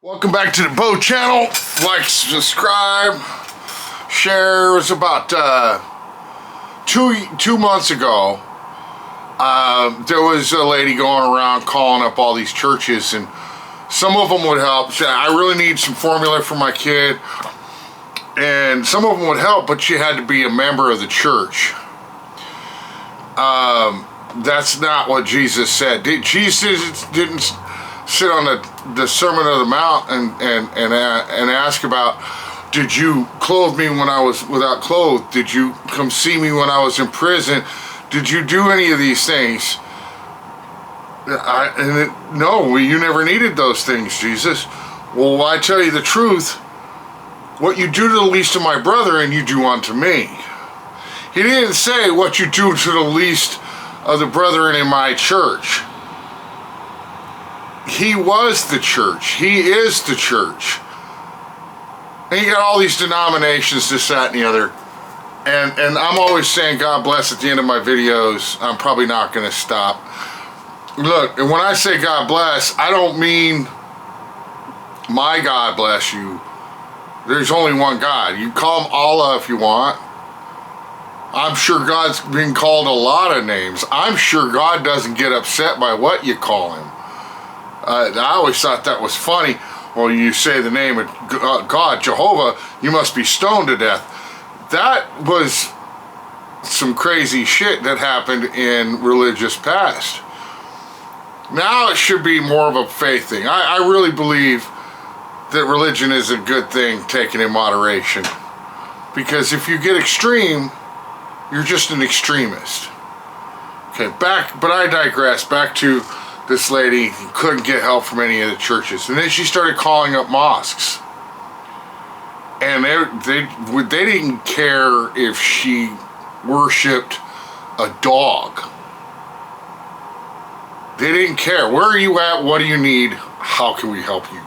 Welcome back to the Bo channel. Like, subscribe, share. It was about two months ago. There was a lady going around calling up all these churches, and some of them would help. She said, I really need some formula for my kid, and some of them would help, but you had to be a member of the church. That's not what Jesus said. Jesus didn't sit on the Sermon on the Mount and ask about, did you clothe me when I was without clothes? Did you come see me when I was in prison? Did you do any of these things? No, you never needed those things, Jesus. Well, I tell you the truth, what you do to the least of my brethren, you do unto me. He didn't say what you do to the least of the brethren in my church. He was the church. He is the church. And you got all these denominations, this, that, and the other. And I'm always saying God bless at the end of my videos. I'm probably not going to stop. Look, and when I say God bless, I don't mean my God bless you. There's only one God. You call him Allah if you want. I'm sure God's been called a lot of names. I'm sure God doesn't get upset by what you call him. I always thought that was funny. Well, you say the name of God, Jehovah, you must be stoned to death. That was some crazy shit that happened in religious past. Now it should be more of a faith thing. I really believe that religion is a good thing taken in moderation. Because if you get extreme, you're just an extremist. Okay, but I digress. Back to this lady who couldn't get help from any of the churches. And then she started calling up mosques. And they didn't care if she worshipped a dog. They didn't care. Where are you at? What do you need? How can we help you?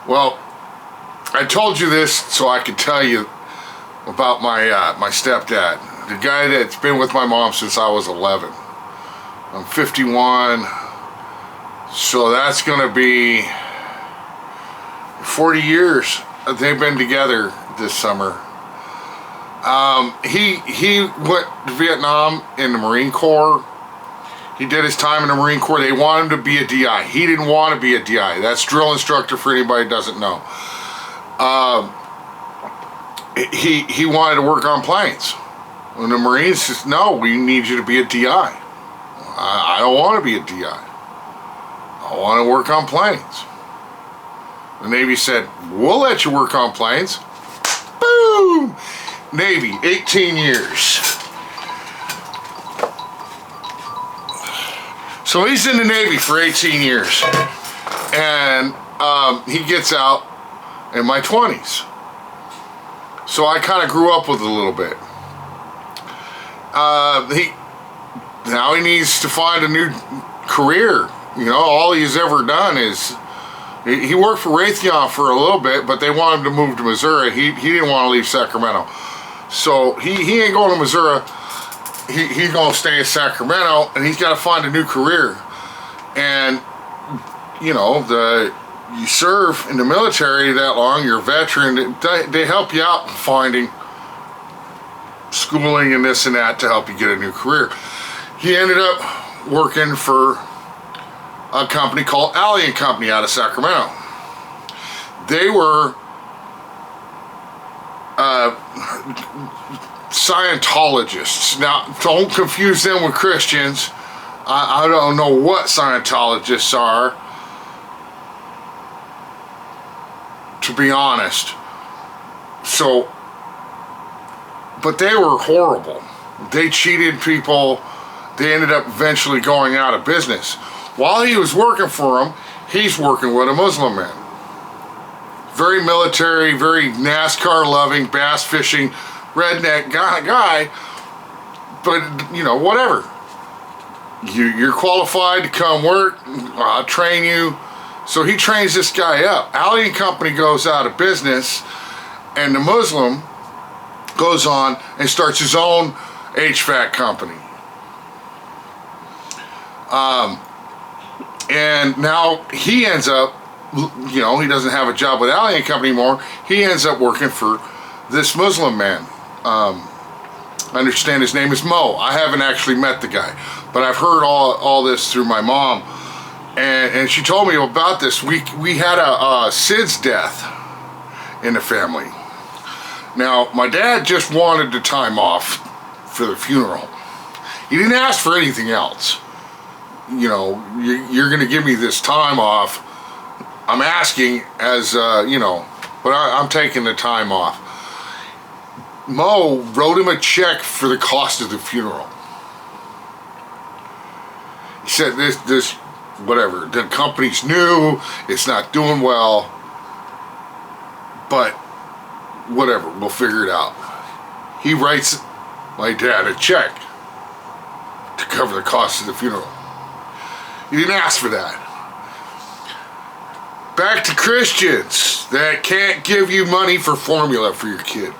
Well, I told you this so I could tell you about my stepdad. The guy that's been with my mom since I was 11. I'm 51, so that's gonna be 40 years. They've been together this summer. He went to Vietnam in the Marine Corps. He did his time in the Marine Corps. They wanted him to be a DI. He didn't want to be a DI. That's drill instructor for anybody who doesn't know. He wanted to work on planes. And the Marines said, no, we need you to be a DI. I don't want to be a DI. I want to work on planes. The Navy said, we'll let you work on planes. Boom! Navy, 18 years. So he's in the Navy for 18 years. And he gets out in my 20s. So I kind of grew up with it a little bit. Now he needs to find a new career. You know, all he's ever done is, he worked for Raytheon for a little bit, but they wanted him to move to Missouri. He didn't want to leave Sacramento. So he ain't going to Missouri. He's going to stay in Sacramento, and he's got to find a new career. And, you know, you serve in the military that long, you're a veteran, they help you out finding schooling and this and that to help you get a new career. He ended up working for a company called Alien Company out of Sacramento. They were Scientologists. Now, don't confuse them with Christians. I don't know what Scientologists are, to be honest. So, but they were horrible. They cheated people. They ended up eventually going out of business. While he was working for them, he's working with a Muslim man. Very military, very NASCAR loving, bass fishing, redneck guy. But, you know, whatever. You're qualified to come work. I'll train you. So he trains this guy up. Alien Company goes out of business, and the Muslim goes on and starts his own HVAC company. And now he ends up you know, he doesn't have a job with Alley and Company anymore. He ends up working for this Muslim man. I understand his name is Mo. I haven't actually met the guy, but I've heard all this through my mom, and she told me about this. We had a SIDS death in the family. Now, my dad just wanted the time off for the funeral. He didn't ask for anything else. You know, you're going to give me this time off. I'm asking as, you know, but I'm taking the time off. Mo wrote him a check for the cost of the funeral. He said this, whatever, the company's new, it's not doing well, but whatever, we'll figure it out. He writes my dad a check to cover the cost of the funeral. He didn't ask for that. Back to Christians that can't give you money for formula for your kid.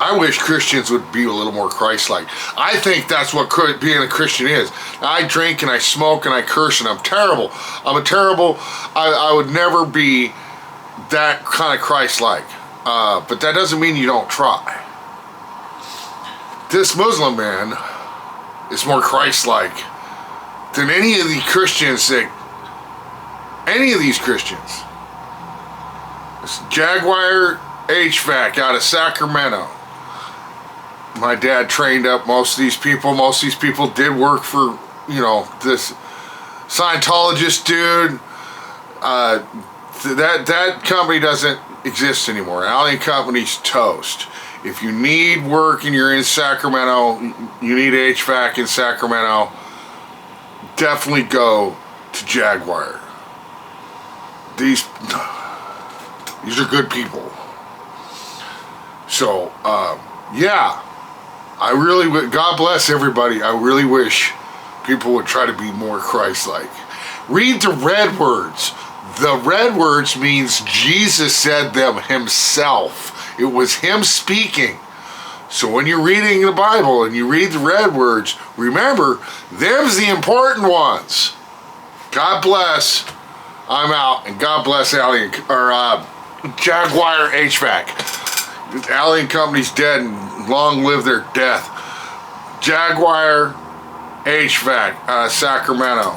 I wish Christians would be a little more Christ-like. I think that's what being a Christian is. I drink and I smoke and I curse and I'm terrible. I would never be that kind of Christ-like. But that doesn't mean you don't try. This Muslim man is more Christ-like than any of the Christians any of these Christians. This Jaguar HVAC out of Sacramento. My dad trained up most of these people. Most of these people did work for, you know, this Scientologist dude. That company doesn't exist anymore. Alley and Company's toast. If you need work and you're in Sacramento, you need HVAC in Sacramento, definitely go to Jaguar. These are good people. So, yeah. I really would, God bless everybody. I really wish people would try to be more Christ-like. Read the red words. The red words means Jesus said them himself. It was him speaking. So when you're reading the Bible and you read the red words, remember, them's the important ones. God bless. I'm out, and God bless Alley Jaguar HVAC. Alley and Company's dead, and long live their death. Jaguar HVAC, Sacramento.